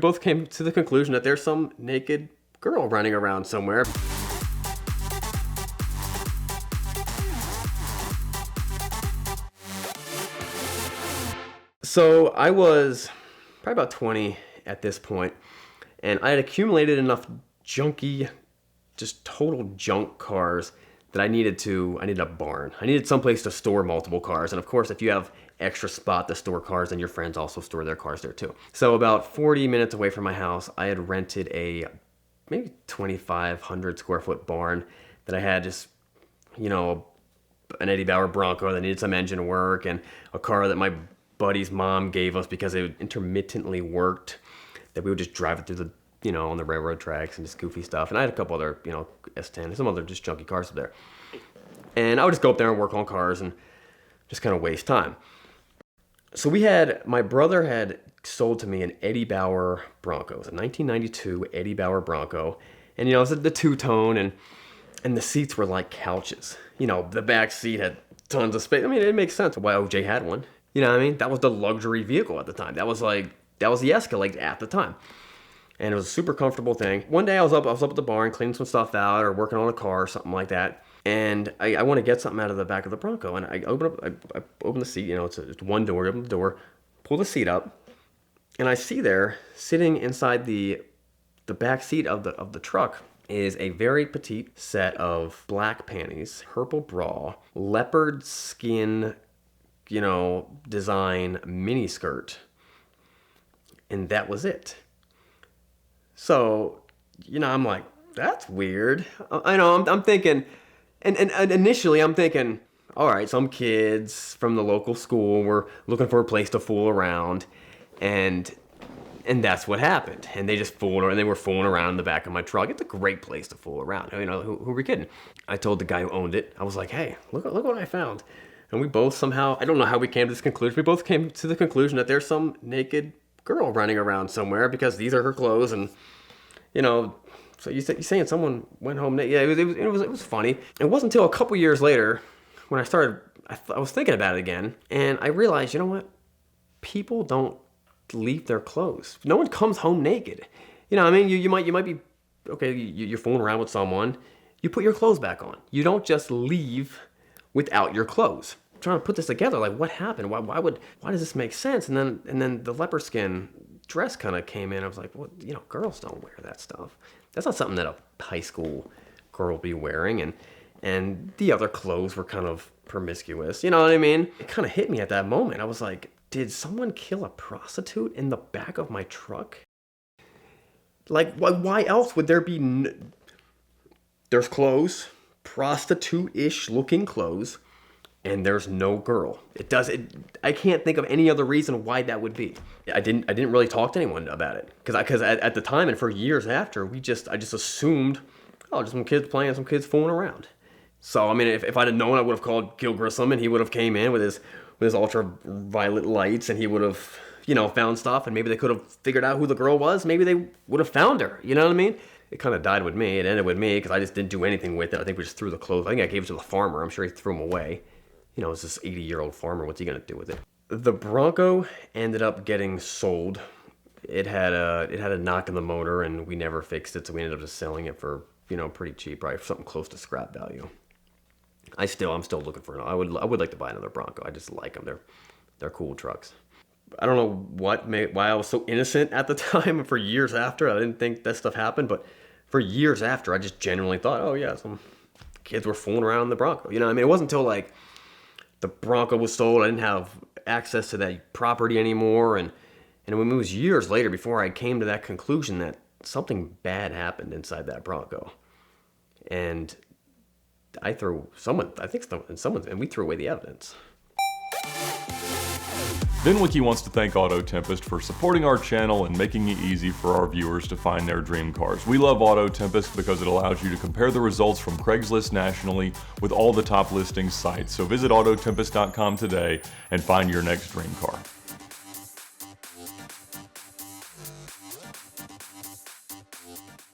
both came to the conclusion that there's some naked girl running around somewhere. So I was probably about 20 at this point, and I had accumulated enough junky, just total junk cars that I needed a barn. I needed someplace to store multiple cars. And of course, if you have extra spot to store cars, then your friends also store their cars there too. So about 40 minutes away from my house, I had rented a maybe 2,500 square foot barn that I had just, you know, an Eddie Bauer Bronco that needed some engine work, and a car that my buddy's mom gave us because it intermittently worked, that we would just drive it through the, you know, on the railroad tracks and just goofy stuff. And I had a couple other, you know, S10 and some other just junky cars up there. And I would just go up there and work on cars and just kind of waste time. So my brother had sold to me an Eddie Bauer Bronco. It was a 1992 Eddie Bauer Bronco. And, you know, it was the two-tone, and the seats were like couches. You know, the back seat had tons of space. I mean, it makes sense why OJ had one. You know what I mean? That was the luxury vehicle at the time. That was the Escalade at the time. And it was a super comfortable thing. One day I was up at the barn cleaning some stuff out or working on a car or something like that. And I want to get something out of the back of the Bronco. And I open the seat, you know, it's one door, I open the door, pull the seat up, and I see there, sitting inside the back seat of the truck, is a very petite set of black panties, purple bra, leopard skin, you know, design mini skirt. And that was it. So, you know, I'm like, that's weird. I know, I'm thinking, and initially I'm thinking, all right, some kids from the local school were looking for a place to fool around, and that's what happened. And they just fooled, and they were fooling around in the back of my truck. It's a great place to fool around. You know, who are we kidding? I told the guy who owned it, I was like, hey, look what I found. And we both somehow, I don't know how we came to this conclusion, we both came to the conclusion that there's some naked girl running around somewhere because these are her clothes. And, you know, so you're saying someone went home naked. Yeah, it was funny. It wasn't until a couple years later when I was thinking about it again, and I realized, you know what? People don't leave their clothes. No one comes home naked. You know what I mean? You might be, okay, you're fooling around with someone, you put your clothes back on. You don't just leave without your clothes. I'm trying to put this together, like what happened? Why does this make sense? And then the leopard skin dress kind of came in. I was like, well, you know, girls don't wear that stuff. That's not something that a high school girl will be wearing. And the other clothes were kind of promiscuous. You know what I mean? It kind of hit me at that moment. I was like, did someone kill a prostitute in the back of my truck? Like, why else would there be... There's clothes, prostitute-ish looking clothes, and there's no girl. I can't think of any other reason why that would be. I didn't really talk to anyone about it, because at the time and for years after, I just assumed, oh, just some kids playing, some kids fooling around. So I mean, if I'd have known, I would have called Gil Grissom, and he would have came in with his ultraviolet lights, and he would have, you know, found stuff, and maybe they could have figured out who the girl was. Maybe they would have found her. You know what I mean? It kind of died with me. It ended with me because I just didn't do anything with it. I think we just threw the clothes. I think I gave it to the farmer. I'm sure he threw them away. You know, it's this 80-year-old farmer. What's he going to do with it? The Bronco ended up getting sold. It had a knock in the motor, and we never fixed it, so we ended up just selling it for, you know, pretty cheap, probably something close to scrap value. I'm still looking for I would like to buy another Bronco. I just like them. They're cool trucks. I don't know why I was so innocent at the time. For years after, I didn't think that stuff happened, but for years after, I just genuinely thought, oh yeah, some kids were fooling around in the Bronco. You know what I mean? It wasn't until like the Bronco was sold, I didn't have access to that property anymore, and it was years later before I came to that conclusion that something bad happened inside that Bronco. And we threw away the evidence. VINwiki wants to thank Auto Tempest for supporting our channel and making it easy for our viewers to find their dream cars. We love Auto Tempest because it allows you to compare the results from Craigslist nationally with all the top listing sites. So visit autotempest.com today and find your next dream car.